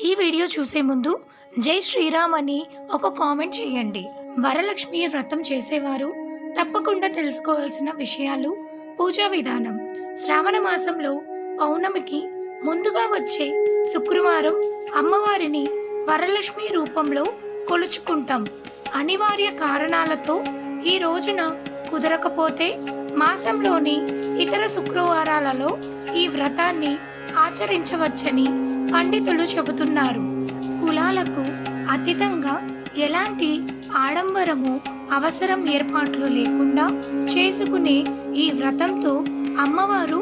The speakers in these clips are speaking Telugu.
ఈ వీడియో చూసే ముందు జై శ్రీరామ్ అని ఒక కామెంట్ చేయండి. వరలక్ష్మి వ్రతం చేసేవారు తప్పకుండా తెలుసుకోవాల్సిన విషయాలు. పూజా విధానం. శ్రావణ మాసంలో పౌర్ణమికి ముందుగా వచ్చే శుక్రవారం అమ్మవారిని వరలక్ష్మి రూపంలో కొలుచుకుంటాం. అనివార్య కారణాలతో ఈ రోజున కుదరకపోతే మాసంలోని ఇతర శుక్రవారాలలో ఈ వ్రతాన్ని ఆచరించవచ్చని పండితులు చెబుతున్నారు. కులాలకు అతీతంగా ఎలాంటి ఆడంబరము అవసరం ఏర్పాట్లు లేకుండా చేసుకునే ఈ వ్రతంతో అమ్మవారు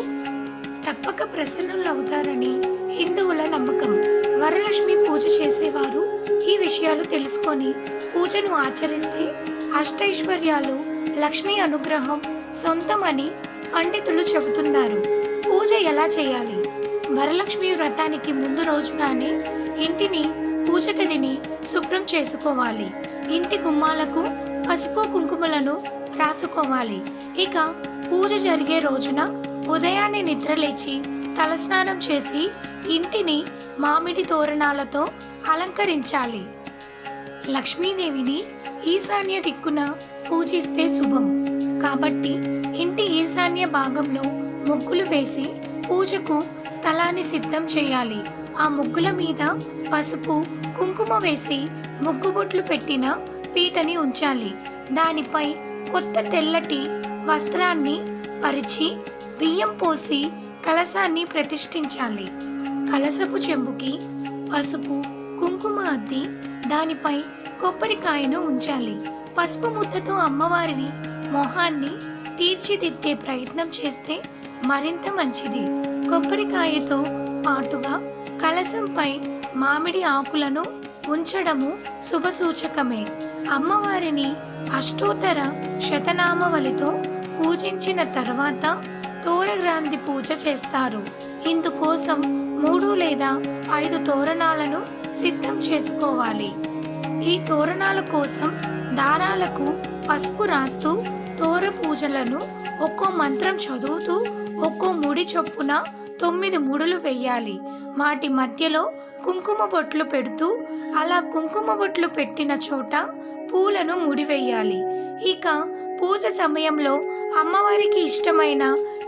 తప్పక ప్రసన్నులవుతారని హిందువుల నమ్మకం. వరలక్ష్మి పూజ చేసేవారు ఈ విషయాలు తెలుసుకొని పూజను ఆచరిస్తే అష్టైశ్వర్యాలు, లక్ష్మీ అనుగ్రహం సొంతమని పండితులు చెబుతున్నారు. పూజ ఎలా చేయాలి? వరలక్ష్మి వ్రతానికి ముందు రోజుగానే ఇంటిని, పూజ గదిని శుభ్రం చేసుకోవాలి. ఇంటి గుమ్మాలకు పసుపు కుంకుమలను రాసుకోవాలి. ఇక పూజ జరిగే రోజున ఉదయాన్నే నిద్రలేచి తలస్నానం చేసి ఇంటిని మామిడి తోరణాలతో అలంకరించాలి. లక్ష్మీదేవిని ఈశాన్య దిక్కున పూజిస్తే శుభం కాబట్టి ఇంటి ఈశాన్య భాగంలో ముగ్గులు వేసి పూజకు స్థలాన్ని సిద్ధం చేయాలి. ఆ ముగ్గుల మీద పసుపు కుంకుమ వేసి ముగ్గుబొట్లు పెట్టిన పీటని ఉంచాలి. దానిపై కొత్త తెల్లటి వస్త్రాన్ని పరిచి బియ్యం పోసి కలశాన్ని ప్రతిష్ఠించాలి. కలశపు చెంబుకి పసుపు కుంకుమ అద్ది దానిపై కొబ్బరికాయను ఉంచాలి. పసుపు ముద్దతో అమ్మవారిని మొహాన్ని తీర్చిదిద్దే ప్రయత్నం చేస్తే మరింత మంచిది. కొబ్బరికాయతో పాటుగా కలశంపై మామిడి ఆకులను ఉంచడము శుభసూచకమే. అమ్మవారిని అష్టోత్తర శతనామవళితో పూజించిన తర్వాత తోరగ్రాంధి పూజ చేస్తారు. ఇందుకోసం 3 లేదా 5 తోరణాలను సిద్ధం చేసుకోవాలి. ఈ తోరణాల కోసం దారాలకు పసుపు రాస్తూ తోర పూజలను ఒక్కో మంత్రం చదువుతూ ఒక్కో ముడి చొప్పున 9 ముడులు వెయ్యాలి. వాటి మధ్యలో కుంకుమ బొట్లు పెడుతూ అలా కుంకుమ బొట్లు పెట్టిన చోట పూలను ముడివేయాలి. ఇక పూజ సమయంలో అమ్మవారికి ఇష్టమైన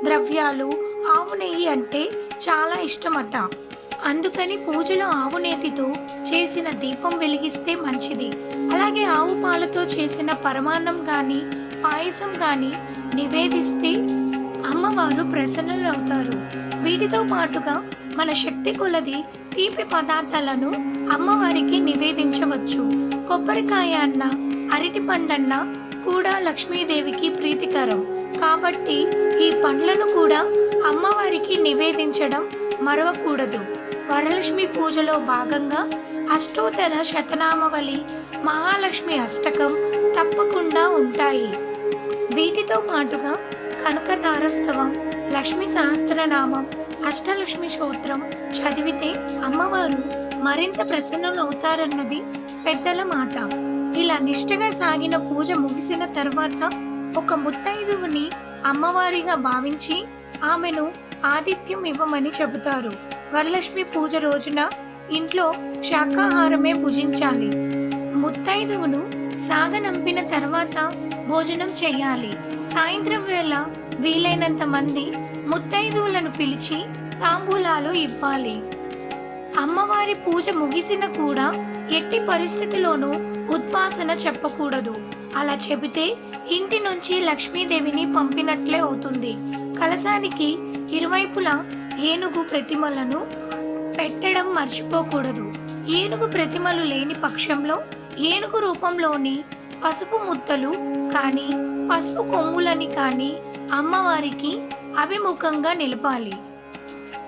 ద్రవ్యాలు ఆవు నెయ్యి అంటే చాలా ఇష్టమట. అందుకని పూజలో ఆవు నేతితో చేసిన దీపం వెలిగిస్తే మంచిది. అలాగే ఆవు పాలతో చేసిన పరమాన్నం గాని పాయసం గాని నివేదిస్తే అమ్మవారు ప్రసన్నులవుతారు. వీటితో పాటుగా మన శక్తి కొలది తీపి పదార్థాలను అమ్మవారికి నివేదించవచ్చు. కొబ్బరికాయ అన్న అరటి పండన్న కూడా లక్ష్మీదేవికి ప్రీతికరం కాబట్టి ఈ పండ్లను కూడా అమ్మవారికి నివేదించడం మరవకూడదు. వరలక్ష్మి పూజలో భాగంగా అష్టోత్తర శతనామవళి, మహాలక్ష్మి అష్టకం తప్పకుండా ఉంటాయి. వీటితో పాటుగా కనకతారస్తవం, లక్ష్మీ సహస్రనామం, అష్టలక్ష్మి స్తోత్రం చదివితే అమ్మవారు మరింత ప్రసన్నులవుతారన్నది పెద్దల మాట. ఇలా నిష్ఠగా సాగిన పూజ ముగిసిన తర్వాత ఒక ముత్తైదువుని అమ్మవారిగా భావించి ఆమెను ఆతిథ్యం ఇవ్వమని చెబుతారు. వరలక్ష్మి పూజ రోజున ఇంట్లో శాకాహారమే భుజించాలి. ముత్తైదువును సాగనంపిన తర్వాత భోజనం చేయాలి. సాయంత్రం వేళ వీలైనంత మంది ముత్తైదువులను పిలిచి తాంబూలాలు ఇవ్వాలి. అమ్మవారి పూజ ముగిసిన కూడా ఎట్టి పరిస్థితిలోనూ ఉద్వాసన చెప్పకూడదు. అలా చెబితే ఇంటి నుంచి లక్ష్మీదేవిని పంపినట్లే అవుతుంది. కలశానికి ఇరువైపులా ఏనుగు ప్రతిమలను పెట్టడం మర్చిపోకూడదు. ఏనుగు ప్రతిమలు లేని పక్షంలో ఏనుగు రూపంలోని పసుపు ముద్దలు కానీ పసుపు కొమ్ములని కానీ అమ్మవారికి అభిముఖంగా నిలపాలి.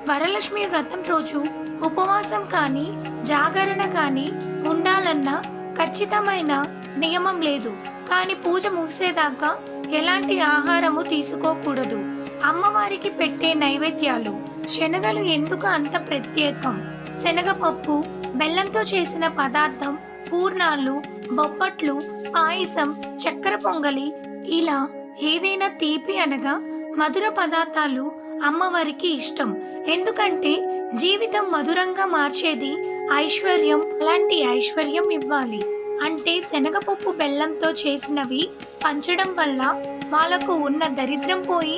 వరలక్ష్మి వ్రతం రోజు ఉపవాసం కానీ జాగరణ కానీ ఉండాలన్న ఖచ్చితమైన నియమం లేదు. కానీ పూజ ముగిసేదాకా ఎలాంటి ఆహారము తీసుకోకూడదు. అమ్మవారికి పెట్టే నైవేద్యాలు. శనగలు ఎందుకు అంత ప్రత్యేకం? శనగపప్పు, బెల్లంతో చేసిన పదార్థం, పూర్ణాలు, బొబ్బట్లు, పాయసం, చక్కెర పొంగలి ఇలా ఏదైనా తీపి అనగా మధుర పదార్థాలు అమ్మవారికి ఇష్టం. ఎందుకంటే జీవితం మధురంగా మార్చేది ఐశ్వర్యం, అలాంటి ఐశ్వర్యం ఇవ్వాలి. అంటే శనగపప్పు బెల్లంతో చేసినవి పంచడం వల్ల వాళ్ళకు ఉన్న దరిద్రం పోయి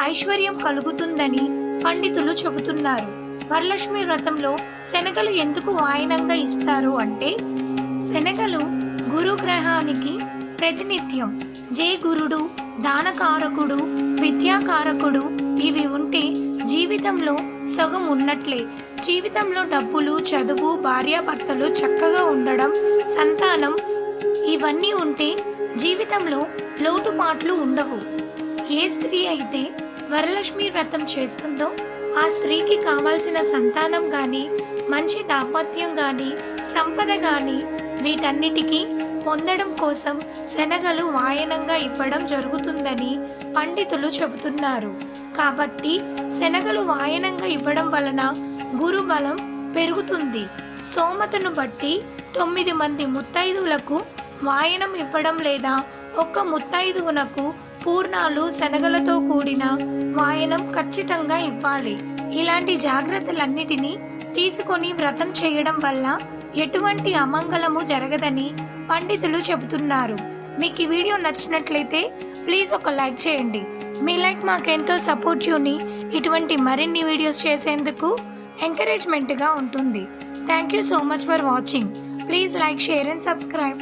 ఐశ్వర్యం కలుగుతుందని పండితులు చెబుతున్నారు. వరలక్ష్మి వ్రతంలో శనగలు ఎందుకు వాయనంగా ఇస్తారు అంటే, శనగలు గురుగ్రహానికి ప్రతినిత్యం. జే గురుడు, దానకారకుడు, విద్యాకారకుడు ఇవి ఉంటే జీవితంలో సగం ఉన్నట్లే. జీవితంలో డబ్బులు, చదువు, భార్యాభర్తలు చక్కగా ఉండడం, సంతానం ఇవన్నీ ఉంటే జీవితంలో లోటుపాట్లు ఉండవు. ఏ స్త్రీ అయితే వరలక్ష్మి వ్రతం చేస్తుందో ఆ స్త్రీకి కావాల్సిన సంతానం కానీ, మంచి దాంపత్యం కానీ, సంపద కానీ వీటన్నిటికీ పొందడం కోసం శనగలు వాయనంగా ఇవ్వడం జరుగుతుందని పండితులు చెబుతున్నారు. కాబట్టి శనగలు వాయనంగా ఇవ్వడం వలన గురుబలం పెరుగుతుంది. స్తోమతను బట్టి 9 మంది ముత్తైదువులకు వాయనం ఇవ్వడం లేదా ఒక్క ముత్తైదువునకు పూర్ణాలు శనగలతో కూడిన వాయనం ఖచ్చితంగా ఇవ్వాలి. ఇలాంటి జాగ్రత్తలన్నిటినీ తీసుకొని వ్రతం చేయడం వల్ల ఎటువంటి అమంగళము జరగదని పండితులు చెబుతున్నారు. మీకు ఈ వీడియో నచ్చినట్లయితే ప్లీజ్ ఒక లైక్ చేయండి. మీ లైక్ మాకెంతో సపోర్టివ్ని ఇటువంటి మరిన్ని వీడియోస్ చేసేందుకు ఎంకరేజ్మెంట్గా ఉంటుంది. Thank you so much for watching. Please like, share and subscribe.